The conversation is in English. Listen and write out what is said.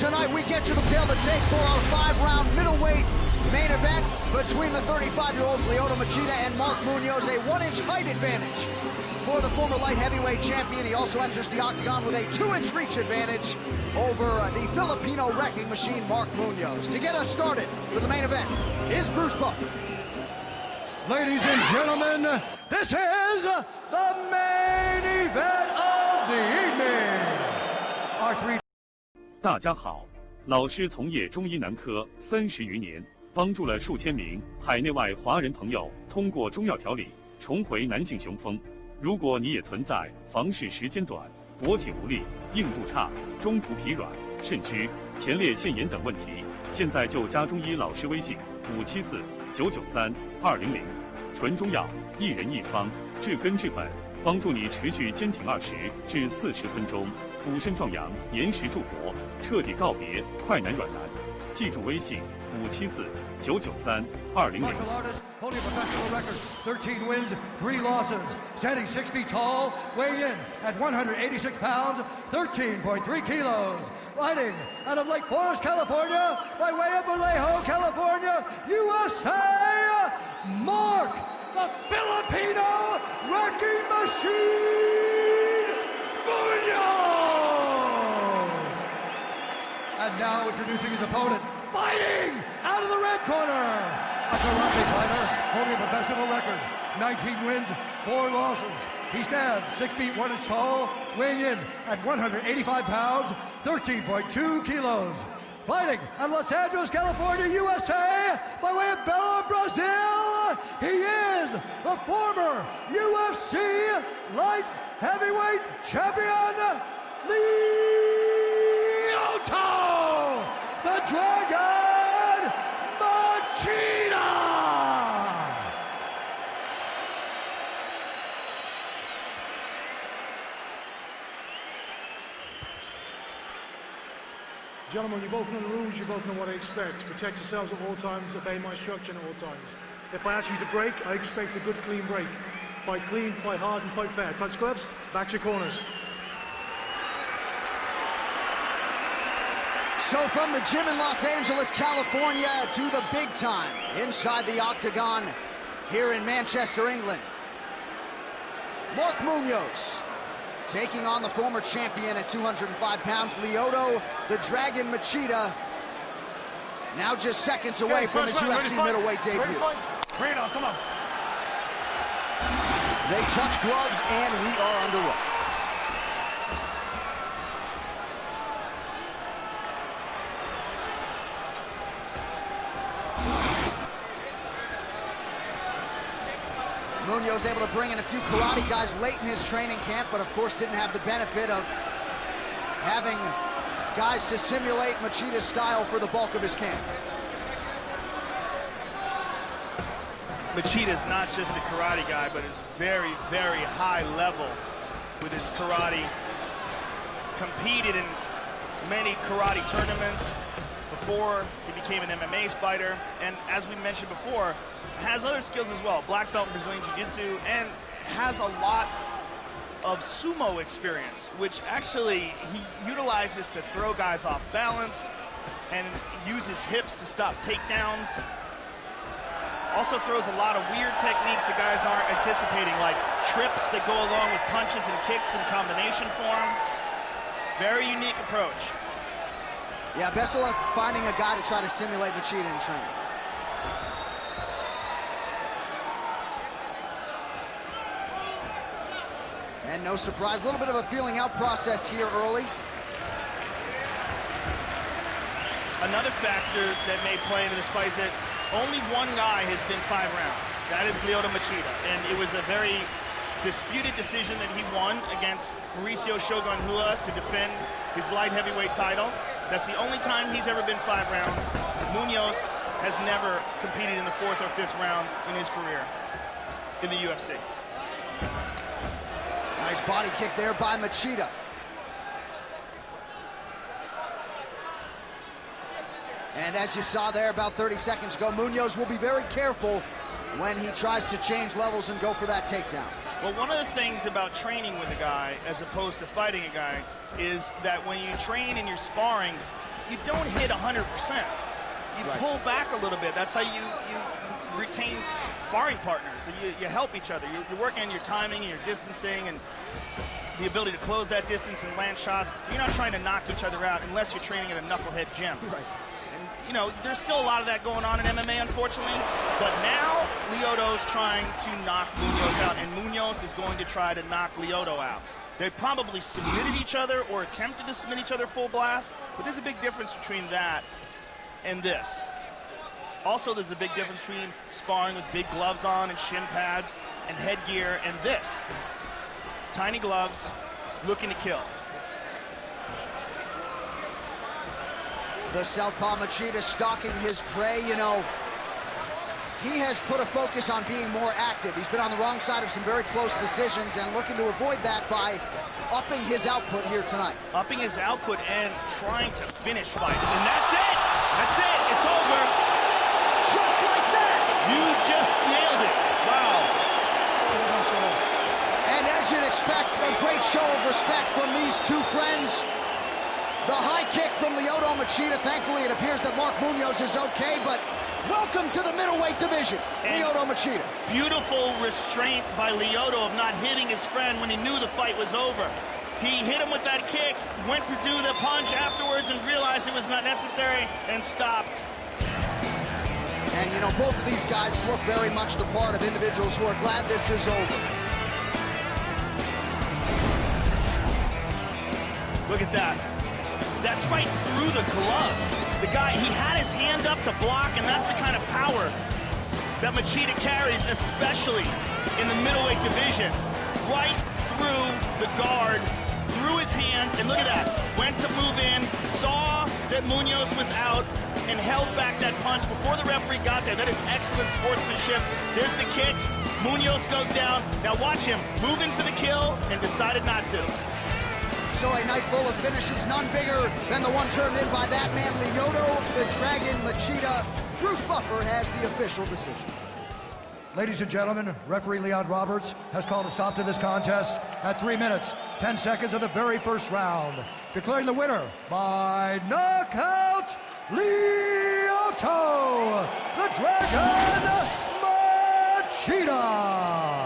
tonight we get you the tale to take for our 5-round middleweight main event between the 35-year-olds Lyoto Machida and Mark Munoz, a 1-inch height advantage for the former light heavyweight champion. He also enters the octagon with a 2-inch reach advantage over the Filipino wrecking machine, Mark Munoz. To get us started for the main event is Bruce Buffer. Ladies and gentlemen, this is the main event of the evening. Our three. 大家好，老师从业中医男科30余年，帮助了数千名海内外华人朋友通过中药调理重回男性雄风。如果你也存在房事时间短、勃起无力、硬度差、中途疲软、肾虚、前列腺炎等问题，现在就加中医老师微信574-993-200，纯中药，一人一方，治根治本，帮助你持续坚挺20至40分钟，补肾壮阳，延时助勃，彻底告别快男软男。记住微信574-993-200。Martial artist holding a professional record, 13 wins, 3 losses, standing 6 feet tall, weighing in at 186 pounds, 13.3 kilos, fighting out of Lake Forest, California, by way of Vallejo, California, USA, Mark, the Filipino wrecking machine, Munoz! And now introducing his opponent, fighting out of the red corner, a karate fighter holding a professional record, 19 wins, 4 losses. He stands 6 feet 1 inch tall, weighing in at 185 pounds, 13.2 kilos. Fighting out of Los Angeles, California, USA, by way of Belo, Brazil, he is the former UFC light heavyweight champion, Lyoto, the Dragon Machida! Gentlemen, you both know the rules, you both know what I expect. Protect yourselves at all times, obey my instruction at all times. If I ask you to break, I expect a good, clean break. Fight clean, fight hard, and fight fair. Touch gloves, back to your corners. So from the gym in Los Angeles, California, to the big time inside the octagon here in Manchester, England, Mark Munoz taking on the former champion at 205 pounds, Lyoto, the Dragon Machida, now just seconds away from his UFC middleweight debut. Bring it on, come on. They touch gloves and we are underway. Munoz able to bring in a few karate guys late in his training camp, but of course didn't have the benefit of having guys to simulate Machida's style for the bulk of his camp. Machida's not just a karate guy, but is very, very high level with his karate. Competed in many karate tournaments before he became an MMA fighter, and as we mentioned before, has other skills as well. Black belt in Brazilian Jiu-Jitsu, and has a lot of sumo experience, which actually he utilizes to throw guys off balance and uses hips to stop takedowns. Also throws a lot of weird techniques that guys aren't anticipating, like trips that go along with punches and kicks in combination form. Very unique approach. Yeah, best of luck finding a guy to try to simulate Machida in training. And no surprise, a little bit of a feeling out process here early. Another factor that may play into this fight is that only one guy has been 5 rounds. That is Lyoto Machida, and it was a very disputed decision that he won against Mauricio Shogun Rua to defend his light heavyweight title. That's the only time he's ever been 5 rounds. Munoz has never competed in the 4th or 5th round in his career in the UFC. Nice body kick there by Machida. And as you saw there about 30 seconds ago, Munoz will be very careful when he tries to change levels and go for that takedown. Well, one of the things about training with a guy as opposed to fighting a guy is that when you train and you're sparring, you don't hit 100%. You pull back a little bit. That's how you retain sparring partners. You help each other. You're working on your timing and your distancing and the ability to close that distance and land shots. You're not trying to knock each other out unless you're training at a knucklehead gym. Right. And, you know, there's still a lot of that going on in MMA, unfortunately. But now, Lyoto's trying to knock Munoz out, and Munoz is going to try to knock Lyoto out. They probably submitted each other or attempted to submit each other full blast, but there's a big difference between that and this. Also, there's a big difference between sparring with big gloves on and shin pads and headgear and this. Tiny gloves, looking to kill. The southpaw Machida stalking his prey. You know, he has put a focus on being more active. He's been on the wrong side of some very close decisions and looking to avoid that by upping his output here tonight. Upping his output and trying to finish fights. And that's it. That's it. It's over. Just like that. You just nailed it. Wow. And as you'd expect, a great show of respect from these two friends. The high kick from Lyoto Machida. Thankfully, it appears that Mark Munoz is okay, but welcome to the middleweight division, Lyoto Machida. Beautiful restraint by Lyoto of not hitting his friend when he knew the fight was over. He hit him with that kick, went to do the punch afterwards and realized it was not necessary and stopped. And, you know, both of these guys look very much the part of individuals who are glad this is over. Look at that. That's right through the glove. The guy, he had his hand up to block, and that's the kind of power that Machida carries, especially in the middleweight division. Right through the guard, through his hand, and look at that. Went to move in, saw that Munoz was out, and held back that punch before the referee got there. That is excellent sportsmanship. There's the kick. Munoz goes down. Now watch him, moving for the kill, and decided not to. So a night full of finishes, none bigger than the one turned in by that man, Lyoto the Dragon Machida. Bruce Buffer has the official decision. Ladies and gentlemen, referee Leon Roberts has called a stop to this contest at 3 minutes, 10 seconds of the very first round, declaring the winner by knockout, Lyoto the Dragon Machida.